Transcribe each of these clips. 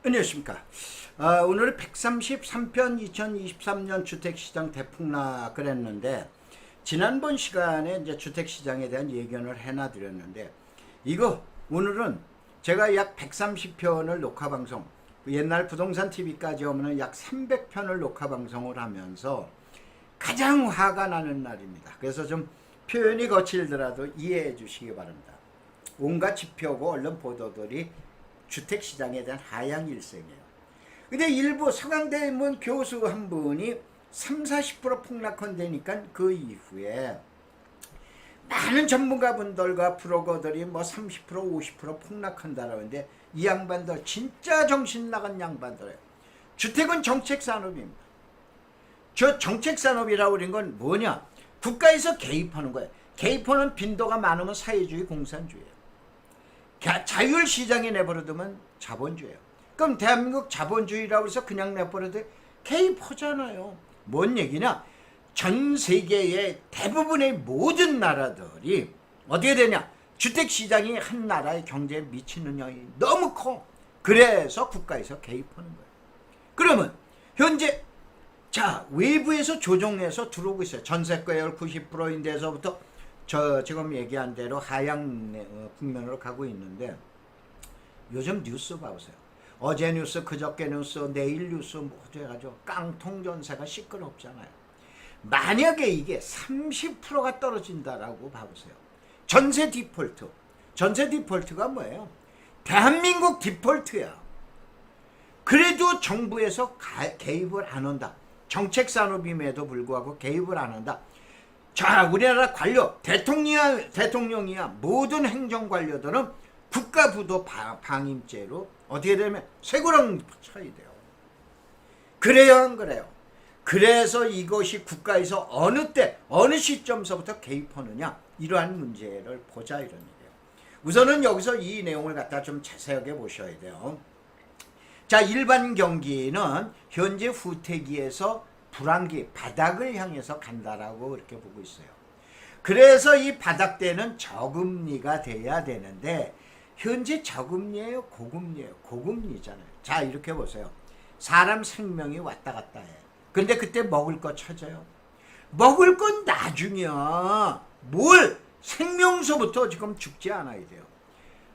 안녕하십니까. 오늘은 133편 2023년 주택시장 대폭락을 했는데, 지난번 시간에 이제 주택시장에 대한 예견을 해놔드렸는데, 오늘은 제가 약 130편을 녹화방송, 옛날 부동산 TV까지 오면 약 300편을 녹화방송을 하면서 가장 화가 나는 날입니다. 그래서 좀 표현이 거칠더라도 이해해 주시기 바랍니다. 온갖 지표고 언론 보도들이 주택시장에 대한 하향 일색이에요. 근데 일부 서강대문 교수 한 분이 30-40% 폭락한다니까 그 이후에 많은 전문가분들과 브로거들이 30% 50% 폭락한다라고 하는데, 이 양반들 진짜 정신 나간 양반들이에요. 주택은 정책산업입니다. 저 정책산업이라고 그런 건 뭐냐? 국가에서 개입하는 거예요. 개입하는 빈도가 많으면 사회주의 공산주의예요. 자율시장에 내버려두면 자본주의예요. 그럼 대한민국 자본주의라고 해서 그냥 내버려도 개입하잖아요. 뭔 얘기냐? 전 세계의 대부분의 모든 나라들이 어떻게 되냐? 주택시장이 한 나라의 경제에 미치는 영향이 너무 커. 그래서 국가에서 개입하는 거예요. 그러면 현재 외부에서 조정해서 들어오고 있어요. 전세가율 90%인데서부터 지금 얘기한 대로 하향 국면으로 가고 있는데, 요즘 뉴스 봐보세요. 어제 뉴스, 그저께 뉴스, 내일 뉴스 해가지고 깡통 전세가 시끄럽잖아요. 만약에 이게 30%가 떨어진다라고 봐보세요. 전세 디폴트. 전세 디폴트가 뭐예요? 대한민국 디폴트야. 그래도 정부에서 개입을 안 한다. 정책산업임에도 불구하고 개입을 안 한다. 우리나라 관료, 대통령이야 모든 행정관료들은 국가부도 방임죄로 어떻게 되면 쇠고랑 쳐야 돼요. 그래야 안 그래요. 그래서 이것이 국가에서 어느 때, 어느 시점서부터 개입하느냐, 이러한 문제를 보자, 이런 얘기예요. 우선은 여기서 이 내용을 갖다 좀 자세하게 보셔야 돼요. 일반 경기는 현재 후퇴기에서 불황기, 바닥을 향해서 간다라고 그렇게 보고 있어요. 그래서 이 바닥대는 저금리가 돼야 되는데, 현재 저금리예요, 고금리예요? 고금리잖아요. 이렇게 보세요. 사람 생명이 왔다 갔다 해. 근데 그때 먹을 거 찾아요. 먹을 건 나중이야. 생명서부터 지금 죽지 않아야 돼요.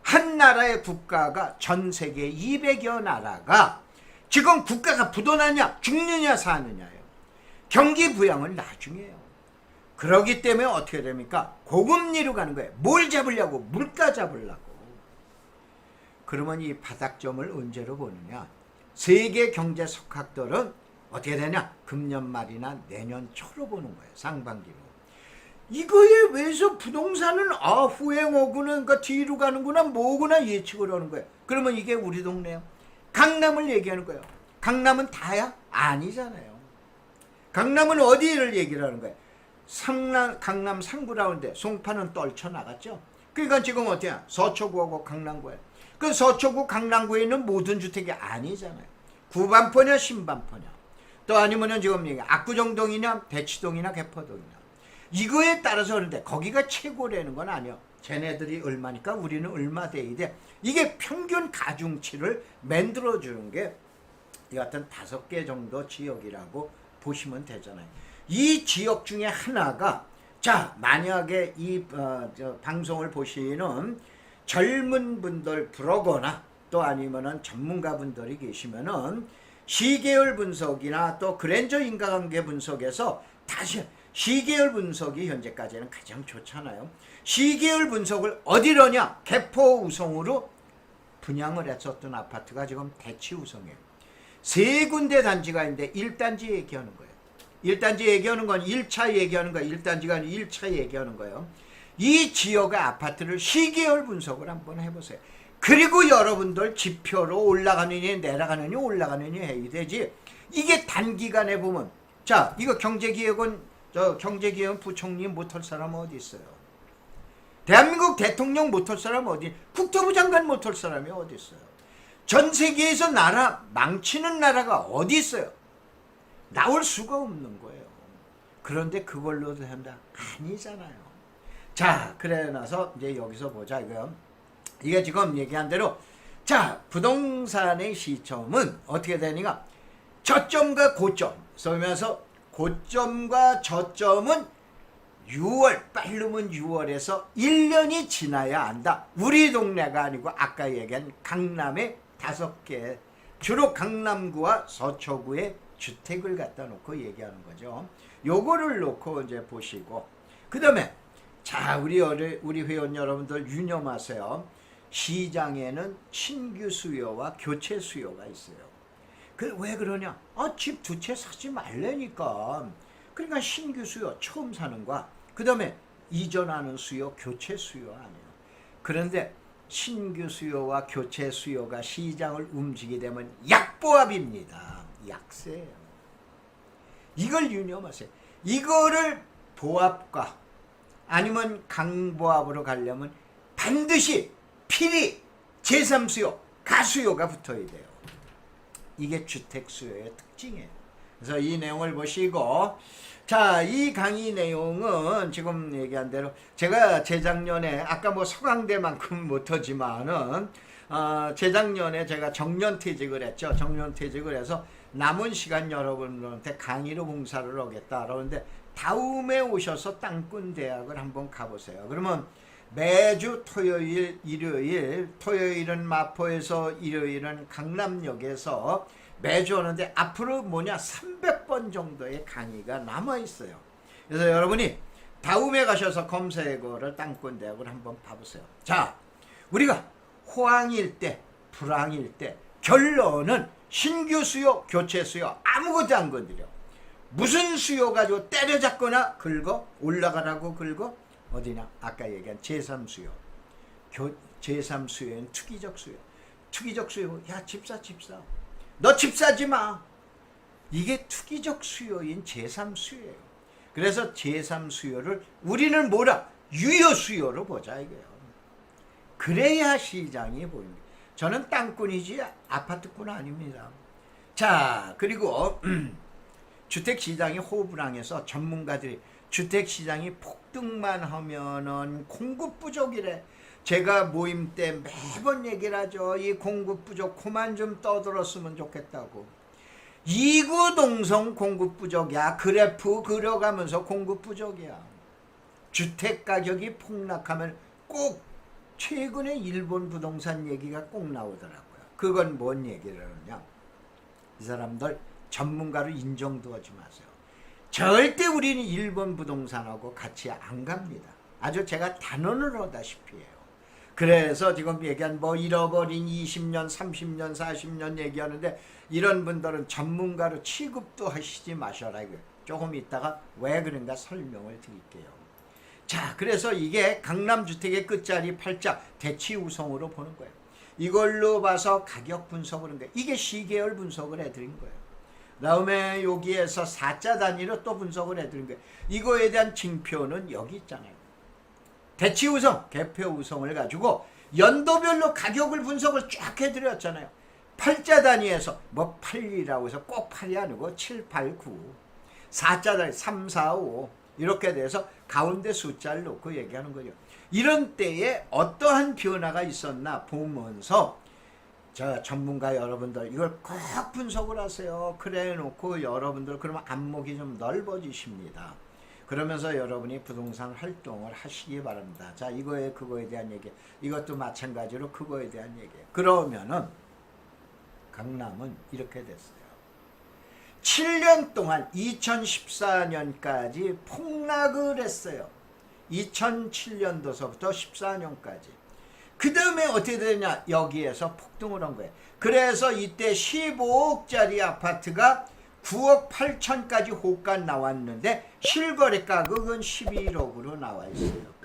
한 나라의 국가가 전 세계 200여 나라가 지금 국가가 부도나냐, 죽느냐, 사느냐예요. 경기 부양은 나중이에요. 그러기 때문에 어떻게 됩니까? 고금리로 가는 거예요. 뭘 잡으려고? 물가 잡으려고. 그러면 이 바닥점을 언제로 보느냐? 세계 경제 석학들은 어떻게 되냐? 금년 말이나 내년 초로 보는 거예요. 상반기로. 이거에 왜서 부동산은 후행오구나, 그러니까 뒤로 가는구나, 뭐구나 예측을 하는 거예요. 그러면 이게 우리 동네요. 강남을 얘기하는 거예요. 강남은 다야? 아니잖아요. 강남은 어디를 얘기를 하는 거예요? 강남 상구라는데 송파는 떨쳐나갔죠. 그러니까 지금 어때요? 서초구하고 강남구예요. 그 서초구 강남구에 있는 모든 주택이 아니잖아요. 구반포냐 신반포냐, 또 아니면은 지금 압구정동이냐 대치동이나 개포동이냐, 이거에 따라서 그런데 거기가 최고라는 건 아니에요. 쟤네들이 얼마니까 우리는 얼마 돼야 돼. 이게 평균 가중치를 만들어주는 게 이 같은 5개 정도 지역이라고 보시면 되잖아요. 이 지역 중에 하나가, 만약에 이 방송을 보시는 젊은 분들 브로거나 또 아니면은 전문가분들이 계시면은 시계열 분석이나 또 그랜저 인과관계 분석에서 다시 시계열 분석이 현재까지는 가장 좋잖아요. 시계열 분석을 어디로냐? 개포 우성으로 분양을 했었던 아파트가 지금 대치 우성이에요. 3군데 단지가 있는데 1단지 얘기하는 거예요. 1단지 얘기하는 건 1차 얘기하는 거예요. 1단지가 아니라 1차 얘기하는 거예요. 이 지역의 아파트를 시계열 분석을 한번 해보세요. 그리고 여러분들 지표로 올라가느니 내려가느니 올라가느니 해야 되지. 이게 단기간에 보면, 이거 경제기획은 부총리 못할 사람 어디 있어요? 대한민국 대통령 못할 사람 어디? 국토부 장관 못할 사람이 어디 있어요? 전 세계에서 나라 망치는 나라가 어디 있어요? 나올 수가 없는 거예요. 그런데 그걸로도 한다? 아니잖아요. 그래 나서 이제 여기서 보자. 이게 지금 얘기한 대로 자, 부동산의 시점은 어떻게 되니까 저점과 고점 쏘면서 고점과 저점은 6월, 빠르면 6월에서 1년이 지나야 한다. 우리 동네가 아니고 아까 얘기한 강남의 5개, 주로 강남구와 서초구의 주택을 갖다 놓고 얘기하는 거죠. 요거를 놓고 이제 보시고, 그 다음에 자, 우리 회원 여러분들 유념하세요. 시장에는 신규 수요와 교체 수요가 있어요. 왜 그러냐? 집 2채 사지 말라니까. 그러니까 신규 수요, 처음 사는 거야. 그 다음에 이전하는 수요, 교체 수요 아니에요. 그런데 신규 수요와 교체 수요가 시장을 움직이게 되면 약보합입니다. 약세예요. 이걸 유념하세요. 이거를 보합과 아니면 강보합으로 가려면 반드시 필히 제3수요, 가수요가 붙어야 돼요. 이게 주택 수요의 특징이에요. 그래서 이 내용을 보시고, 자, 이 강의 내용은 지금 얘기한 대로 제가 재작년에 아까 뭐 서강대만큼 못하지만은 재작년에 제가 정년퇴직을 했죠. 정년퇴직을 해서 남은 시간 여러분들한테 강의로 봉사를 하겠다 그러는데 다음에 오셔서 땅꾼대학을 한번 가보세요. 그러면 매주 토요일, 일요일, 토요일은 마포에서 일요일은 강남역에서 매주 오는데 앞으로 300번 정도의 강의가 남아있어요. 그래서 여러분이 다음에 가셔서 검색어를 땅꾼대학을 한번 봐보세요. 자, 우리가 호황일 때, 불황일 때 결론은 신규 수요, 교체 수요 아무것도 안 건드려. 무슨 수요 가지고 때려잡거나 긁어 올라가라고 긁어 어디냐? 아까 얘기한 제3수요. 제3수요는 투기적 수요. 투기적 수요. 야, 집사. 너 집 사지 마. 이게 투기적 수요인 제3수요예요. 그래서 제3수요를 우리는 뭐라? 유효수요로 보자 이거예요. 그래야 시장이 보입니다. 저는 땅꾼이지 아파트꾼 아닙니다. 자, 그리고 주택시장이 호불항해서 전문가들이 주택시장이 폭등만 하면은 공급 부족이래. 제가 모임 때 매번 얘기를 하죠. 이 공급 부족 그만 좀 떠들었으면 좋겠다고. 이구동성 공급 부족이야. 그래프 그려가면서 공급 부족이야. 주택 가격이 폭락하면 꼭 최근에 일본 부동산 얘기가 꼭 나오더라고요. 그건 뭔 얘기를 하느냐. 이 사람들 전문가로 인정도 하지 마세요. 절대 우리는 일본 부동산하고 같이 안 갑니다. 아주 제가 단언을 하다시피 해요. 그래서 지금 얘기한 잃어버린 20년, 30년, 40년 얘기하는데 이런 분들은 전문가로 취급도 하시지 마셔라. 조금 있다가 왜 그런가 설명을 드릴게요. 자, 그래서 이게 강남주택의 끝자리 팔자 대치우성으로 보는 거예요. 이걸로 봐서 가격 분석을 하는 거예요. 이게 시계열 분석을 해드린 거예요. 다음에 여기에서 4자 단위로 또 분석을 해드린 거예요. 이거에 대한 징표는 여기 있잖아요. 대치우성, 개표우성을 가지고 연도별로 가격을 분석을 쫙 해드렸잖아요. 8자 단위에서 8이라고 해서 꼭 8이 아니고 7, 8, 9 4자 단위 3, 4, 5 이렇게 돼서 가운데 숫자를 놓고 얘기하는 거죠. 이런 때에 어떠한 변화가 있었나 보면서 저 전문가 여러분들 이걸 꼭 분석을 하세요. 그래 놓고 여러분들 그러면 안목이 좀 넓어지십니다. 그러면서 여러분이 부동산 활동을 하시기 바랍니다. 자, 그거에 대한 얘기. 이것도 마찬가지로 그거에 대한 얘기예요. 그러면은 강남은 이렇게 됐어요. 7년 동안 2014년까지 폭락을 했어요. 2007년도서부터 14년까지. 그 다음에 어떻게 되냐? 여기에서 폭등을 한 거예요. 그래서 이때 15억짜리 아파트가 9억 8천까지 호가 나왔는데 실거래 가격은 11억으로 나와 있어요.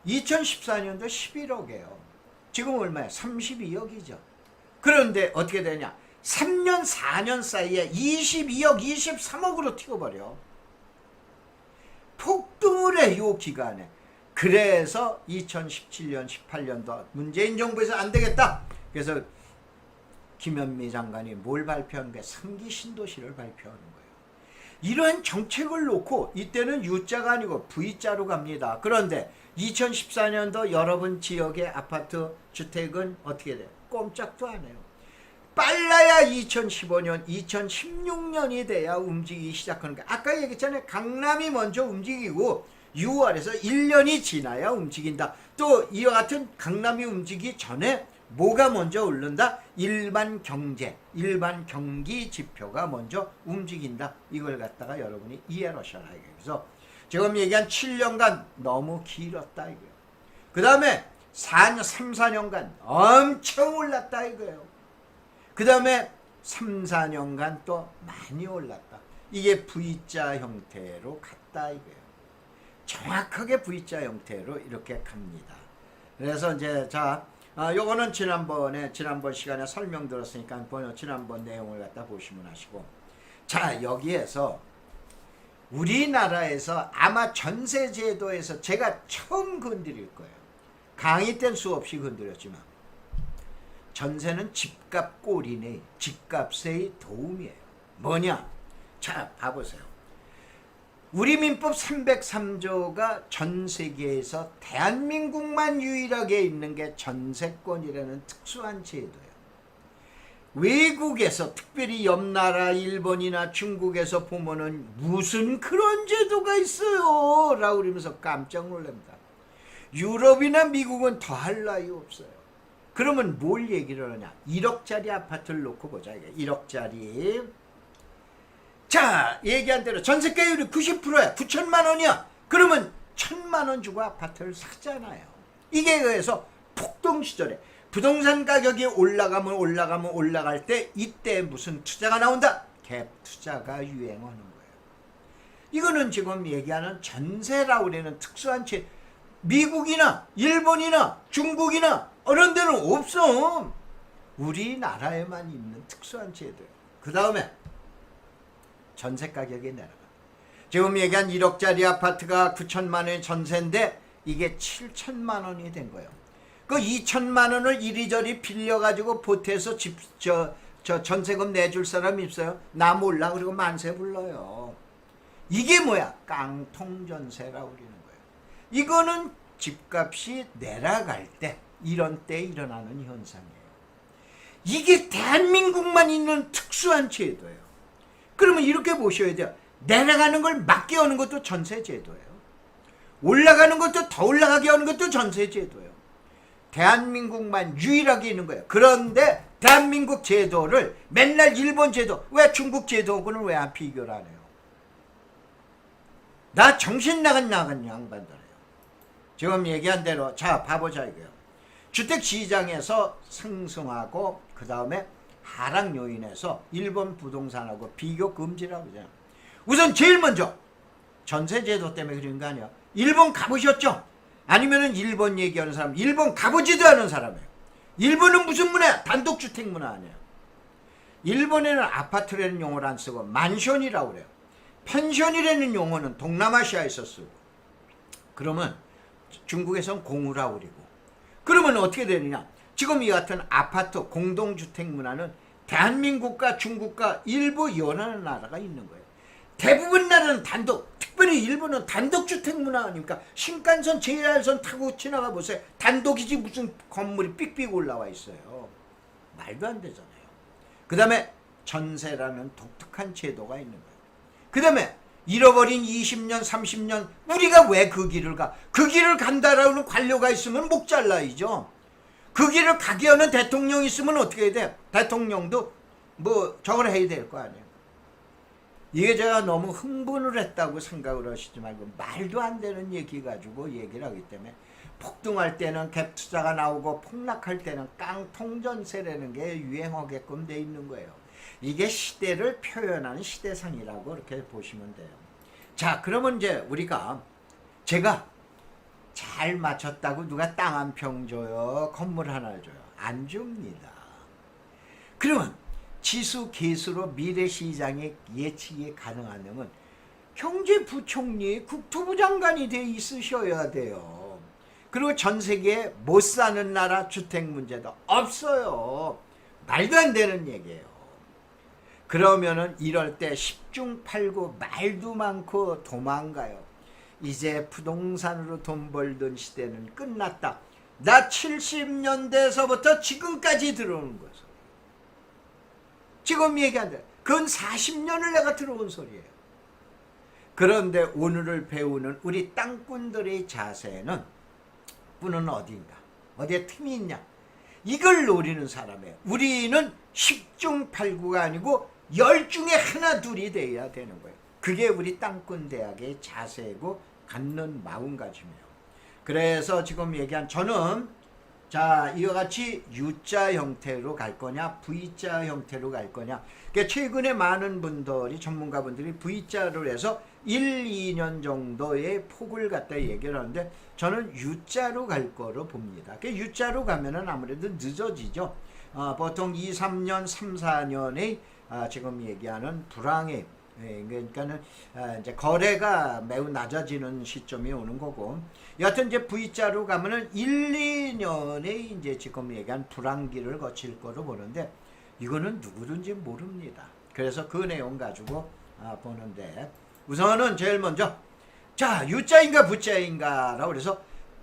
2014년도 11억이에요. 지금 얼마야? 32억이죠. 그런데 어떻게 되냐? 3년 4년 사이에 22억 23억으로 튀어버려. 폭등을 해, 이 기간에. 그래서 2017년 18년도 문재인 정부에서 안 되겠다. 그래서 김현미 장관이 뭘 발표하는 거야? 3기 신도시를 발표하는 거예요. 이러한 정책을 놓고 이때는 U자가 아니고 V자로 갑니다. 그런데 2014년도 여러분 지역의 아파트 주택은 어떻게 돼요? 꼼짝도 안 해요. 빨라야 2015년, 2016년이 돼야 움직이기 시작하는 거예요. 아까 얘기했잖아요. 강남이 먼저 움직이고 6월에서 1년이 지나야 움직인다. 또 이와 같은 강남이 움직이기 전에 뭐가 먼저 오른다? 일반 경제, 일반 경기 지표가 먼저 움직인다. 이걸 갖다가 여러분이 이해하셔라. 그래서 지금 얘기한 7년간 너무 길었다 이거예요. 그 다음에 3, 4년간 엄청 올랐다 이거예요. 그 다음에 3, 4년간 또 많이 올랐다. 이게 V자 형태로 갔다 이거예요. 정확하게 V자 형태로 이렇게 갑니다. 그래서 이제 요거는 지난번 시간에 설명드렸으니까 지난번 내용을 갖다 보시면 하시고. 자, 여기에서 우리나라에서 아마 전세제도에서 제가 처음 건드릴 거예요. 강의 때는 수없이 건드렸지만 전세는 집값 꼴이네. 집값의 도움이에요. 뭐냐? 자, 봐보세요. 우리 민법 303조가 전 세계에서 대한민국만 유일하게 있는 게 전세권이라는 특수한 제도예요. 외국에서 특별히 옆나라 일본이나 중국에서 보면은 무슨 그런 제도가 있어요 라고 그러면서 깜짝 놀랍니다. 유럽이나 미국은 더할 나위 없어요. 그러면 뭘 얘기를 하냐? 1억짜리 아파트를 놓고 보자. 1억짜리. 자, 얘기한 대로 전세가율이 90%야. 9천만 원이야. 그러면 1,000만 원 주고 아파트를 샀잖아요. 이게 그래서 폭동 시절에 부동산 가격이 올라갈 때 이때 무슨 투자가 나온다? 갭 투자가 유행하는 거예요. 이거는 지금 얘기하는 전세라고 그러는 특수한 미국이나 일본이나 중국이나 어느 데는 없어. 우리나라에만 있는 특수한 제도예요. 그 다음에 전세 가격이 내려가. 지금 얘기한 1억짜리 아파트가 9천만 원의 전세인데 이게 7천만 원이 된 거예요. 그 2천만 원을 이리저리 빌려가지고 보태서 전세금 내줄 사람이 있어요? 나 몰라. 그리고 만세 불러요. 이게 뭐야? 깡통전세라고 그러는 거예요. 이거는 집값이 내려갈 때 이런 때 일어나는 현상이에요. 이게 대한민국만 있는 특수한 제도예요. 그러면 이렇게 보셔야 돼요. 내려가는 걸 막게 하는 것도 전세제도예요. 올라가는 것도 더 올라가게 하는 것도 전세제도예요. 대한민국만 유일하게 있는 거예요. 그런데 대한민국 제도를 맨날 일본 제도, 왜 중국 제도하고는 왜 안 비교를 안 해요? 나 정신 나간 양반들이에요. 지금 얘기한 대로 자 봐보자 이거예요. 주택시장에서 상승하고 그 다음에 하락 요인에서 일본 부동산하고 비교 금지라고 하잖아요. 우선 제일 먼저 전세제도 때문에 그런 거 아니야. 일본 가보셨죠? 아니면은 일본 얘기하는 사람, 일본 가보지도 않은 사람이에요. 일본은 무슨 문화야? 단독주택 문화 아니에요. 일본에는 아파트라는 용어를 안 쓰고 만션이라고 그래요. 펜션이라는 용어는 동남아시아에서 쓰고, 그러면 중국에서는 공우라고 그리고. 그러면 어떻게 되느냐? 지금 이 같은 아파트 공동주택 문화는 대한민국과 중국과 일부 여러 나라가 있는 거예요. 대부분 나라는 단독, 특별히 일본은 단독주택 문화 아닙니까? 신칸선, JR선 타고 지나가 보세요. 단독이지 무슨 건물이 삑삑 올라와 있어요. 말도 안 되잖아요. 그 다음에 전세라는 독특한 제도가 있는 거예요. 그 다음에 잃어버린 20년, 30년 우리가 왜 그 길을 가? 그 길을 간다라는 관료가 있으면 목 잘라야죠. 그 길을 가게 하는 대통령이 있으면 어떻게 해야 돼? 대통령도 뭐 저걸 해야 될 거 아니에요. 이게 제가 너무 흥분을 했다고 생각을 하시지 말고 말도 안 되는 얘기 가지고 얘기를 하기 때문에 폭등할 때는 갭 투자가 나오고 폭락할 때는 깡통전세라는 게 유행하게끔 돼 있는 거예요. 이게 시대를 표현하는 시대상이라고 이렇게 보시면 돼요. 자, 그러면 이제 제가 잘 맞췄다고 누가 땅 한 평 줘요? 건물 하나 줘요? 안 줍니다. 그러면 지수 계수로 미래시장의 예측이 가능하냐면 경제부총리, 국토부 장관이 돼 있으셔야 돼요. 그리고 전 세계에 못 사는 나라 주택 문제도 없어요. 말도 안 되는 얘기예요. 그러면은 이럴 때 10중 8구 말도 많고 도망가요. 이제 부동산으로 돈 벌던 시대는 끝났다. 나 70년대에서부터 지금까지 들어오는 거죠. 지금 얘기한다. 그건 40년을 내가 들어온 소리예요. 그런데 오늘을 배우는 우리 땅꾼들의 자세는 뿌는 어디인가? 어디에 틈이 있냐? 이걸 노리는 사람이에요. 우리는 10중 8구가 아니고 10중에 하나 둘이 돼야 되는 거예요. 그게 우리 땅꾼 대학의 자세고 갖는 마음가짐이에요. 그래서 지금 얘기한 저는 자 이와 같이 U자 형태로 갈 거냐 V자 형태로 갈 거냐. 그러니까 최근에 많은 분들이 전문가분들이 V자로 해서 1, 2년 정도의 폭을 갖다 얘기를 하는데 저는 U자로 갈 거로 봅니다. 그러니까 U자로 가면은 아무래도 늦어지죠. 보통 2, 3년, 3, 4년의 지금 얘기하는 불황의 그러니까는 이제 거래가 매우 낮아지는 시점이 오는 거고, 여하튼 이제 V자로 가면은 1, 2년에 이제 지금 얘기한 불황기를 거칠 거로 보는데 이거는 누구든지 모릅니다. 그래서 그 내용 가지고 보는데 우선은 제일 먼저 자 U자인가 V자인가라고 그래서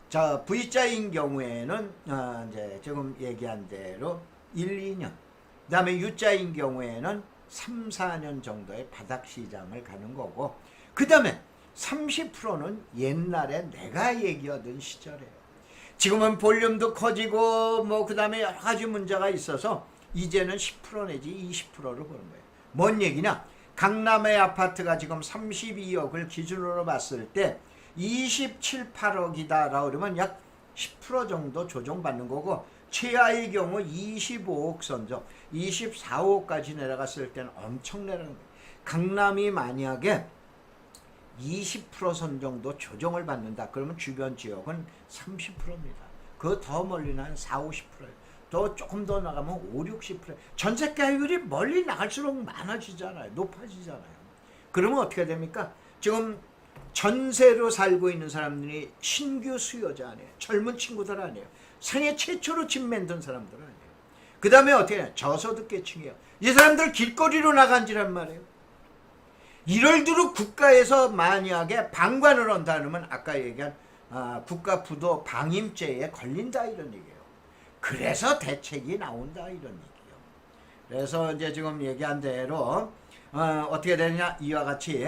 자 V자인 경우에는 이제 지금 얘기한 대로 1, 2년, 그 다음에 U자인 경우에는 3, 4년 정도의 바닥시장을 가는 거고, 그 다음에 30%는 옛날에 내가 얘기하던 시절이에요. 지금은 볼륨도 커지고 뭐 그 다음에 여러 가지 문제가 있어서 이제는 10% 내지 20%를 보는 거예요. 뭔 얘기냐? 강남의 아파트가 지금 32억을 기준으로 봤을 때 27, 8억이다라고 그러면 약 10% 정도 조정받는 거고, 최하의 경우 25억 선정, 24억까지 내려갔을 때는 엄청 내려가는 거예요. 강남이 만약에 20% 정도 조정을 받는다. 그러면 주변 지역은 30%입니다. 그 더 멀리는 한 4, 50%예요. 또 조금 더 나가면 5, 60%. 전세가율이 멀리 나갈수록 많아지잖아요. 높아지잖아요. 그러면 어떻게 됩니까? 지금 전세로 살고 있는 사람들이 신규 수요자 아니에요. 젊은 친구들 아니에요. 생애 최초로 집 만든 사람들 아니에요. 그 다음에 어떻게 해요? 저소득계층이에요. 이 사람들 길거리로 나간지란 말이에요. 이럴 두루 국가에서 만약에 방관을 한다 그러면 아까 얘기한 국가 부도 방임죄에 걸린다 이런 얘기예요. 그래서 대책이 나온다 이런 얘기예요. 그래서 이제 지금 얘기한 대로 어떻게 되느냐, 이와 같이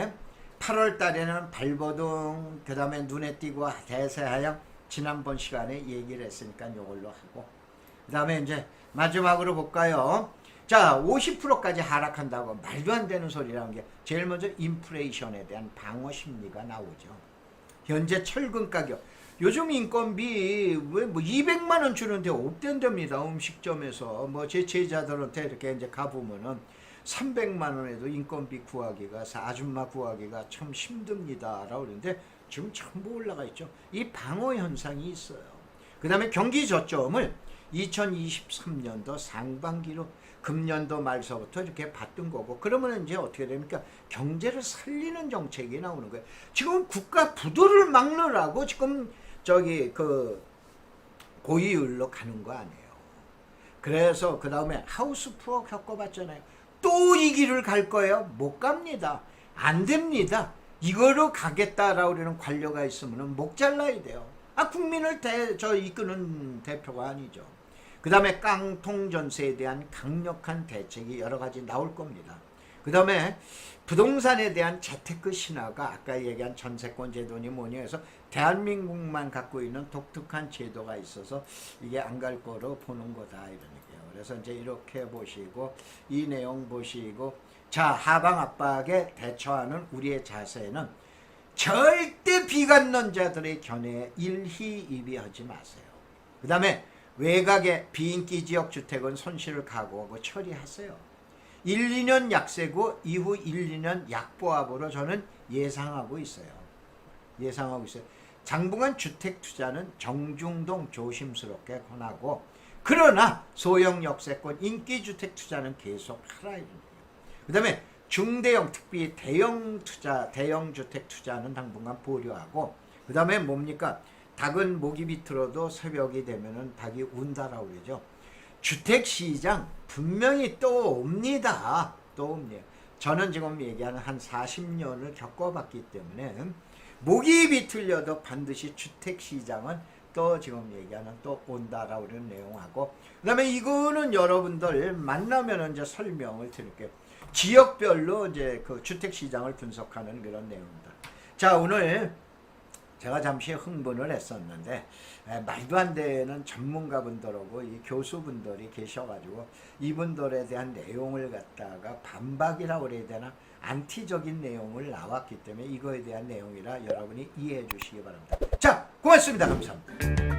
8월 달에는 발버둥, 그 다음에 눈에 띄고 대세하향, 지난번 시간에 얘기를 했으니까 이걸로 하고, 그 다음에 이제 마지막으로 볼까요? 자, 50%까지 하락한다고 말도 안 되는 소리라는 게 제일 먼저 인플레이션에 대한 방어 심리가 나오죠. 현재 철근 가격, 요즘 인건비 왜 뭐 200만 원 주는데 없댄답니다. 음식점에서 뭐 제 제자들한테 이렇게 이제 가보면은 300만 원에도 인건비 구하기가, 아줌마 구하기가 참 힘듭니다라고 그러는데 지금 전부 올라가 있죠. 이 방어 현상이 있어요. 그 다음에 경기 저점을 2023년도 상반기로 금년도 말서부터 이렇게 봤던 거고, 그러면 이제 어떻게 됩니까? 경제를 살리는 정책이 나오는 거예요. 지금 국가 부도를 막느라고 지금 저기 그 고이율로 가는 거 아니에요. 그래서 그 다음에 하우스 푸어 겪어봤잖아요. 또 이 길을 갈 거예요? 못 갑니다. 안 됩니다. 이거로 가겠다라고 그러는 관료가 있으면 목 잘라야 돼요. 국민을 이끄는 대표가 아니죠. 그 다음에 깡통 전세에 대한 강력한 대책이 여러 가지 나올 겁니다. 그 다음에 부동산에 대한 재테크 신화가 아까 얘기한 전세권 제도니 뭐니 해서 대한민국만 갖고 있는 독특한 제도가 있어서 이게 안 갈 거로 보는 거다 이런 얘기예요. 그래서 이제 이렇게 보시고 이 내용 보시고, 자, 하방 압박에 대처하는 우리의 자세는 절대 비관론자들의 견해에 일희일비하지 마세요. 그 다음에 외곽의 비인기 지역 주택은 손실을 각오하고 처리하세요. 1, 2년 약세고 이후 1, 2년 약보합으로 저는 예상하고 있어요. 당분간 주택 투자는 정중동 조심스럽게 권하고, 그러나 소형 역세권 인기주택 투자는 계속 하라. 그 다음에 중대형, 특히 대형 투자, 대형 주택 투자는 당분간 보류하고, 그 다음에 뭡니까? 닭은 목이 비틀어도 새벽이 되면은 닭이 운다라고 그러죠. 주택시장 분명히 또 옵니다. 또 옵니다. 저는 지금 얘기하는 한 40년을 겪어봤기 때문에 목이 비틀려도 반드시 주택시장은 또 지금 얘기하는 또 온다라고 그러는 내용하고, 그 다음에 이거는 여러분들 만나면 이제 설명을 드릴게요. 지역별로 이제 그 주택시장을 분석하는 그런 내용입니다. 자, 오늘 제가 잠시 흥분을 했었는데 말도 안 되는 전문가분들하고 이 교수분들이 계셔가지고 이분들에 대한 내용을 갖다가 반박이라고 그래야 되나, 안티적인 내용을 나왔기 때문에 이거에 대한 내용이라 여러분이 이해해 주시기 바랍니다. 자, 고맙습니다. 감사합니다.